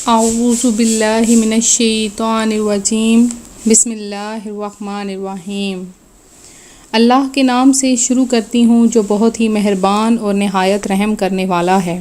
اعوذ باللہ من الشیطان الرجیم بسم اللہ الرحمن الرحیم۔ اللہ کے نام سے شروع کرتی ہوں جو بہت ہی مہربان اور نہایت رحم کرنے والا ہے۔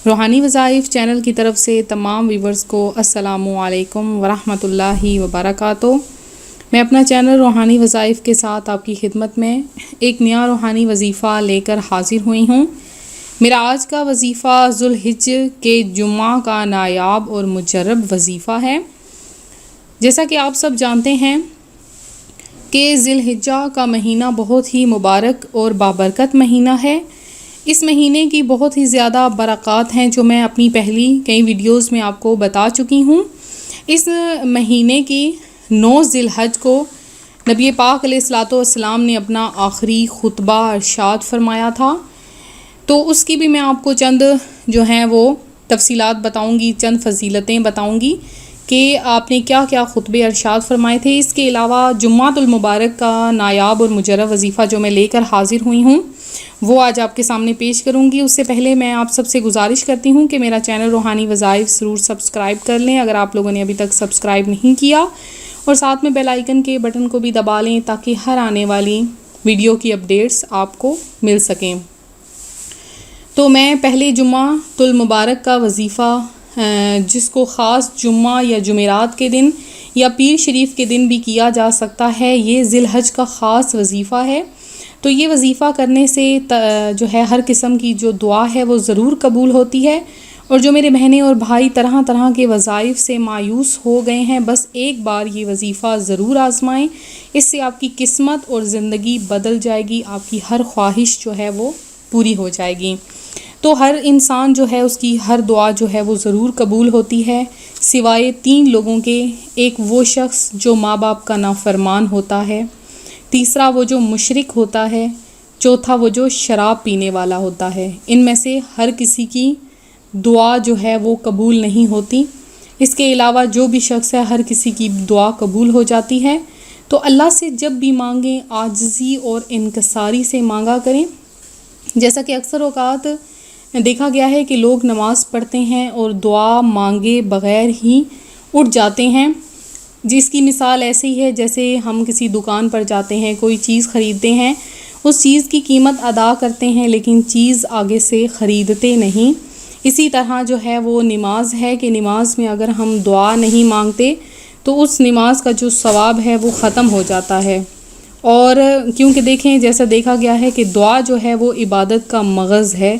روحانی وظائف چینل کی طرف سے تمام ویورز کو السلام علیکم ورحمۃ اللہ وبرکاتہ۔ میں اپنا چینل روحانی وظائف کے ساتھ آپ کی خدمت میں ایک نیا روحانی وظیفہ لے کر حاضر ہوئی ہوں۔ میرا آج کا وظیفہ ذوالحجہ کے جمعہ کا نایاب اور مجرب وظیفہ ہے۔ جیسا کہ آپ سب جانتے ہیں کہ ذی الحجہ کا مہینہ بہت ہی مبارک اور بابرکت مہینہ ہے۔ اس مہینے کی بہت ہی زیادہ برکات ہیں جو میں اپنی پہلی کئی ویڈیوز میں آپ کو بتا چکی ہوں۔ اس مہینے کی 9 ذی الحجہ کو نبی پاک علیہ الصلوۃ والسلام نے اپنا آخری خطبہ ارشاد فرمایا تھا، تو اس کی بھی میں آپ کو چند جو ہیں وہ تفصیلات بتاؤں گی، چند فضیلتیں بتاؤں گی کہ آپ نے کیا کیا خطبے ارشاد فرمائے تھے۔ اس کے علاوہ جمعۃ المبارک کا نایاب اور مجرب وظیفہ جو میں لے کر حاضر ہوئی ہوں وہ آج آپ کے سامنے پیش کروں گی۔ اس سے پہلے میں آپ سب سے گزارش کرتی ہوں کہ میرا چینل روحانی وظائف ضرور سبسکرائب کر لیں اگر آپ لوگوں نے ابھی تک سبسکرائب نہیں کیا، اور ساتھ میں بیل آئیکن کے بٹن کو بھی دبا لیں تاکہ ہر آنے والی ویڈیو کی اپڈیٹس آپ کو مل سکیں۔ تو میں پہلے جمعۃ المبارک کا وظیفہ جس کو خاص جمعہ یا جمعرات کے دن یا پیر شریف کے دن بھی کیا جا سکتا ہے، یہ ذی الحجہ کا خاص وظیفہ ہے۔ تو یہ وظیفہ کرنے سے جو ہے ہر قسم کی جو دعا ہے وہ ضرور قبول ہوتی ہے، اور جو میرے بہنیں اور بھائی طرح طرح کے وظائف سے مایوس ہو گئے ہیں، بس ایک بار یہ وظیفہ ضرور آزمائیں، اس سے آپ کی قسمت اور زندگی بدل جائے گی، آپ کی ہر خواہش جو ہے وہ پوری ہو جائے گی۔ تو ہر انسان جو ہے اس کی ہر دعا جو ہے وہ ضرور قبول ہوتی ہے، سوائے 3 لوگوں کے۔ ایک وہ شخص جو ماں باپ کا نافرمان ہوتا ہے، تیسرا وہ جو مشرک ہوتا ہے، چوتھا وہ جو شراب پینے والا ہوتا ہے۔ ان میں سے ہر کسی کی دعا جو ہے وہ قبول نہیں ہوتی۔ اس کے علاوہ جو بھی شخص ہے ہر کسی کی دعا قبول ہو جاتی ہے۔ تو اللہ سے جب بھی مانگیں عاجزی اور انکساری سے مانگا کریں۔ جیسا کہ اکثر اوقات دیکھا گیا ہے کہ لوگ نماز پڑھتے ہیں اور دعا مانگے بغیر ہی اٹھ جاتے ہیں، جس کی مثال ایسے ہی ہے جیسے ہم کسی دکان پر جاتے ہیں، کوئی چیز خریدتے ہیں، اس چیز کی قیمت ادا کرتے ہیں لیکن چیز آگے سے خریدتے نہیں۔ اسی طرح جو ہے وہ نماز ہے کہ نماز میں اگر ہم دعا نہیں مانگتے تو اس نماز کا جو ثواب ہے وہ ختم ہو جاتا ہے۔ اور کیونکہ دیکھیں جیسا دیکھا گیا ہے کہ دعا جو ہے وہ عبادت کا مغز ہے،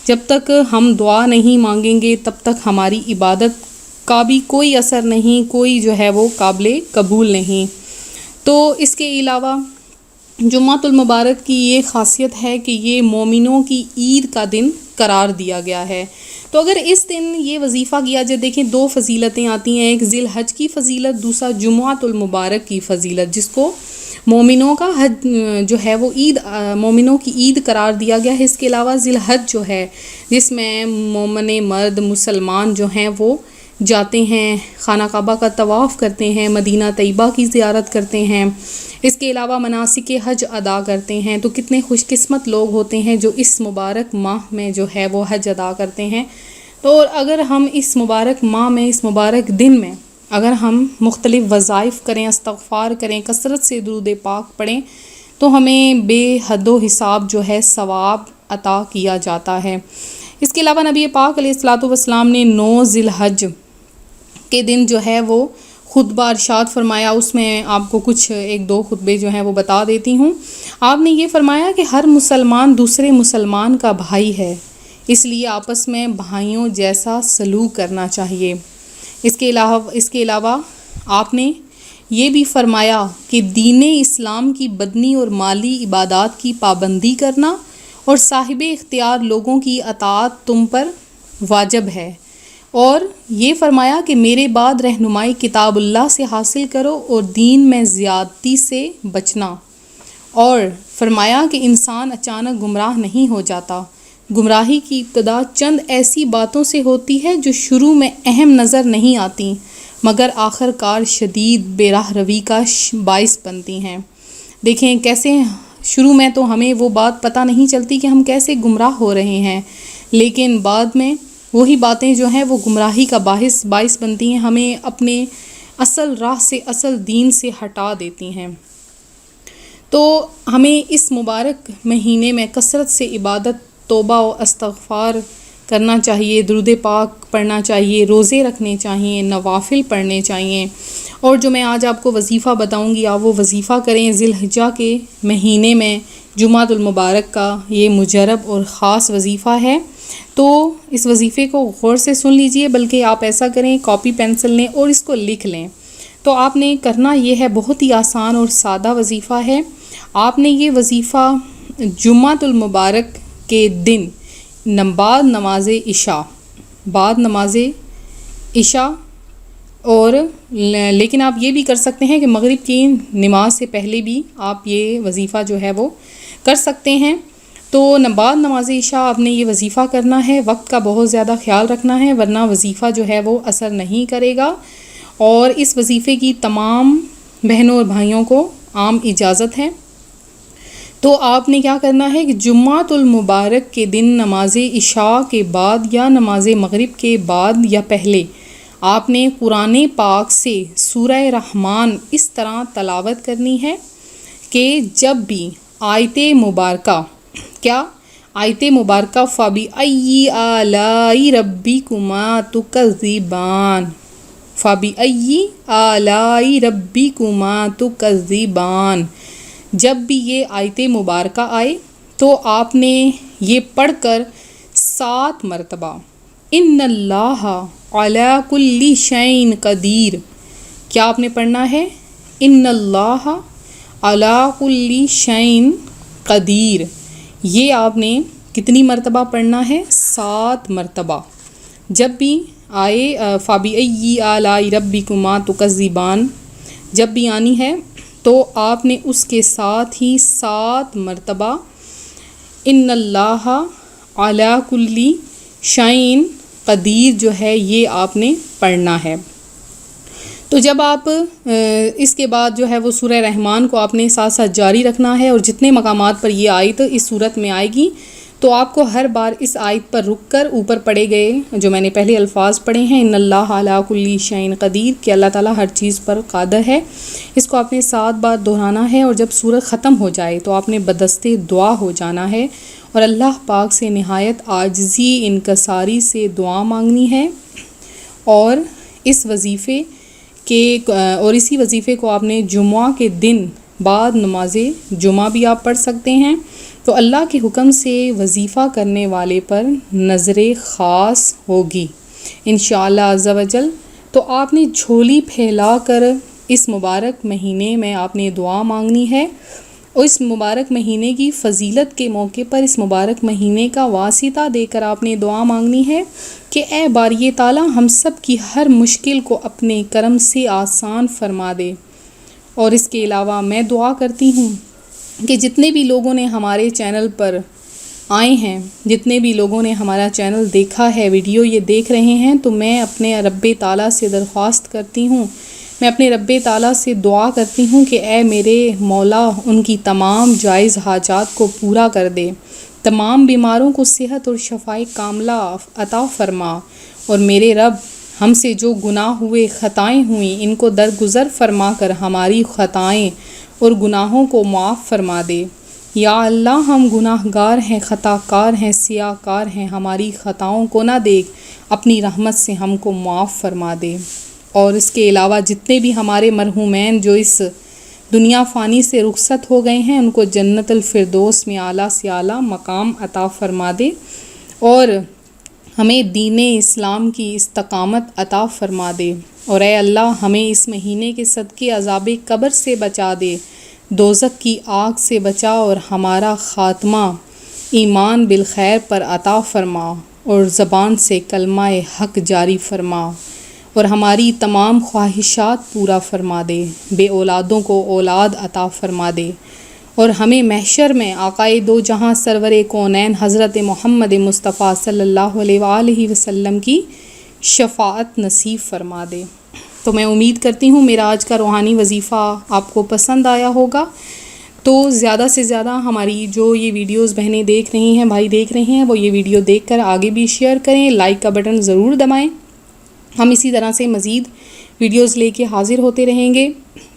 جب تک ہم دعا نہیں مانگیں گے تب تک ہماری عبادت کا بھی کوئی اثر نہیں، کوئی جو ہے وہ قابل قبول نہیں۔ تو اس کے علاوہ جمعۃ المبارک کی یہ خاصیت ہے کہ یہ مومنوں کی عید کا دن قرار دیا گیا ہے۔ تو اگر اس دن یہ وظیفہ کیا جائے، دیکھیں 2 فضیلتیں آتی ہیں، ایک ذی الحجہ کی فضیلت، دوسرا جمعۃ المبارک کی فضیلت، جس کو مومنوں کا حج جو ہے وہ عید، مومنوں کی عید قرار دیا گیا ہے۔ اس کے علاوہ ذی الحجہ جو ہے جس میں مومن مرد مسلمان جو ہیں وہ جاتے ہیں، خانہ کعبہ کا طواف کرتے ہیں، مدینہ طیبہ کی زیارت کرتے ہیں، اس کے علاوہ مناسک حج ادا کرتے ہیں۔ تو کتنے خوش قسمت لوگ ہوتے ہیں جو اس مبارک ماہ میں جو ہے وہ حج ادا کرتے ہیں۔ تو اگر ہم اس مبارک ماہ میں، اس مبارک دن میں اگر ہم مختلف وظائف کریں، استغفار کریں، کثرت سے درود پاک پڑھیں، تو ہمیں بے حد و حساب جو ہے ثواب عطا کیا جاتا ہے۔ اس کے علاوہ نبی پاک علیہ الصلوۃ والسلام نے 9 ذی الحجہ کے دن جو ہے وہ خطبہ ارشاد فرمایا۔ اس میں آپ کو کچھ 1-2 خطبے جو ہیں وہ بتا دیتی ہوں۔ آپ نے یہ فرمایا کہ ہر مسلمان دوسرے مسلمان کا بھائی ہے، اس لیے آپس میں بھائیوں جیسا سلوک کرنا چاہیے۔ اس کے علاوہ آپ نے یہ بھی فرمایا کہ دین اسلام کی بدنی اور مالی عبادات کی پابندی کرنا اور صاحب اختیار لوگوں کی اطاعت تم پر واجب ہے، اور یہ فرمایا کہ میرے بعد رہنمائی کتاب اللہ سے حاصل کرو اور دین میں زیادتی سے بچنا، اور فرمایا کہ انسان اچانک گمراہ نہیں ہو جاتا، گمراہی کی ابتدا چند ایسی باتوں سے ہوتی ہے جو شروع میں اہم نظر نہیں آتی مگر آخر کار شدید بے راہ روی کا باعث بنتی ہیں۔ دیکھیں کیسے شروع میں تو ہمیں وہ بات پتہ نہیں چلتی کہ ہم کیسے گمراہ ہو رہے ہیں، لیکن بعد میں وہی باتیں جو ہیں وہ گمراہی کا باعث بنتی ہیں، ہمیں اپنے اصل راہ سے، اصل دین سے ہٹا دیتی ہیں۔ تو ہمیں اس مبارک مہینے میں کثرت سے عبادت، توبہ و استغفار کرنا چاہیے، درود پاک پڑھنا چاہیے، روزے رکھنے چاہیے، نوافل پڑھنے چاہیے۔ اور جو میں آج آپ کو وظیفہ بتاؤں گی، آپ وہ وظیفہ کریں۔ ذی الحجہ کے مہینے میں جمعۃ المبارک کا یہ مجرب اور خاص وظیفہ ہے، تو اس وظیفے کو غور سے سن لیجئے، بلکہ آپ ایسا کریں، کاپی پینسل لیں اور اس کو لکھ لیں۔ تو آپ نے کرنا یہ ہے، بہت ہی آسان اور سادہ وظیفہ ہے۔ آپ نے یہ وظیفہ جمعۃ المبارک کے دن بعد نماز عشاء اور لیکن آپ یہ بھی کر سکتے ہیں کہ مغرب کی نماز سے پہلے بھی آپ یہ وظیفہ جو ہے وہ کر سکتے ہیں۔ تو بعد نماز عشاء آپ نے یہ وظیفہ کرنا ہے، وقت کا بہت زیادہ خیال رکھنا ہے، ورنہ وظیفہ جو ہے وہ اثر نہیں کرے گا۔ اور اس وظیفے کی تمام بہنوں اور بھائیوں کو عام اجازت ہے۔ تو آپ نے کیا کرنا ہے کہ جمعۃ المبارک کے دن نماز عشاء کے بعد یا نماز مغرب کے بعد یا پہلے آپ نے قرآن پاک سے سورہ رحمان اس طرح تلاوت کرنی ہے کہ جب بھی آیت مبارکہ فَبِأَيِّ آلَاءِ رَبِّكُمَا تُكَذِّبَانِ، فَبِأَيِّ آلَاءِ رَبِّكُمَا تُكَذِّبَانِ، جب بھی یہ آیت مبارکہ آئے تو آپ نے یہ پڑھ کر 7 مرتبہ ان اللہ علی کل شیء قدیر، کیا آپ نے پڑھنا ہے؟ ان اللہ علی کل شیء قدیر، یہ آپ نے کتنی مرتبہ پڑھنا ہے؟ 7 مرتبہ۔ جب بھی آئے فَبِأَيِّ آلَاءِ رَبِّكُمَا تُكَذِّبَانِ جب بھی آنی ہے تو آپ نے اس کے ساتھ ہی 7 مرتبہ ان اللہ علی کل شیء قدیر جو ہے یہ آپ نے پڑھنا ہے۔ تو جب آپ اس کے بعد جو ہے وہ سورہ رحمان کو آپ نے ساتھ ساتھ جاری رکھنا ہے، اور جتنے مقامات پر یہ آیت اس صورت میں آئے گی تو آپ کو ہر بار اس آیت پر رک کر اوپر پڑھے گئے جو میں نے پہلے الفاظ پڑھے ہیں، ان اللہ علی کل شیء قدیر، کہ اللہ تعالیٰ ہر چیز پر قادر ہے، اس کو آپ نے 7 بار دہرانا ہے۔ اور جب سورت ختم ہو جائے تو آپ نے بدستِ دعا ہو جانا ہے اور اللہ پاک سے نہایت عاجزی انکساری سے دعا مانگنی ہے۔ اور اسی وظیفے کو آپ نے جمعہ کے دن بعد نماز جمعہ بھی آپ پڑھ سکتے ہیں۔ تو اللہ کے حکم سے وظیفہ کرنے والے پر نظر خاص ہوگی انشاءاللہ عز و جل۔ تو آپ نے جھولی پھیلا کر اس مبارک مہینے میں آپ نے دعا مانگنی ہے، اور اس مبارک مہینے کی فضیلت کے موقع پر اس مبارک مہینے کا واسطہ دے کر آپ نے دعا مانگنی ہے کہ اے باری تعالیٰ ہم سب کی ہر مشکل کو اپنے کرم سے آسان فرما دے۔ اور اس کے علاوہ میں دعا کرتی ہوں کہ جتنے بھی لوگوں نے ہمارے چینل پر آئے ہیں، جتنے بھی لوگوں نے ہمارا چینل دیکھا ہے، ویڈیو یہ دیکھ رہے ہیں، تو میں اپنے رب تعالیٰ سے درخواست کرتی ہوں، میں اپنے رب تعالیٰ سے دعا کرتی ہوں کہ اے میرے مولا ان کی تمام جائز حاجات کو پورا کر دے، تمام بیماروں کو صحت اور شفائے کاملہ عطا فرما، اور میرے رب ہم سے جو گناہ ہوئے، خطائیں ہوئیں، ان کو درگزر فرما کر ہماری خطائیں اور گناہوں کو معاف فرما دے۔ یا اللہ ہم گناہ گار ہیں، خطا کار ہیں، سیاہ کار ہیں، ہماری خطاؤں کو نہ دیکھ، اپنی رحمت سے ہم کو معاف فرما دے۔ اور اس کے علاوہ جتنے بھی ہمارے مرحومین جو اس دنیا فانی سے رخصت ہو گئے ہیں، ان کو جنت الفردوس میں اعلیٰ سے اعلیٰ مقام عطا فرما دے، اور ہمیں دین اسلام کی استقامت عطا فرما دے۔ اور اے اللہ ہمیں اس مہینے کے صدقے عذاب قبر سے بچا دے، دوزخ کی آگ سے بچا، اور ہمارا خاتمہ ایمان بالخیر پر عطا فرما، اور زبان سے کلمہ حق جاری فرما، اور ہماری تمام خواہشات پورا فرما دے، بے اولادوں کو اولاد عطا فرما دے، اور ہمیں محشر میں آقائے دو جہاں سرور کونین حضرت محمد مصطفیٰ صلی اللہ علیہ وآلہ وسلم کی شفاعت نصیب فرما دے۔ تو میں امید کرتی ہوں میرا آج کا روحانی وظیفہ آپ کو پسند آیا ہوگا۔ تو زیادہ سے زیادہ ہماری جو یہ ویڈیوز بہنیں دیکھ رہی ہیں، بھائی دیکھ رہے ہیں، وہ یہ ویڈیو دیکھ کر آگے بھی شیئر کریں، لائک کا بٹن ضرور دبائیں۔ ہم اسی طرح سے مزید ویڈیوز لے کے حاضر ہوتے رہیں گے۔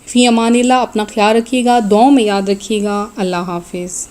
فی امان اللہ، اپنا خیال رکھیے گا، دعاؤں میں یاد رکھیے گا۔ اللہ حافظ۔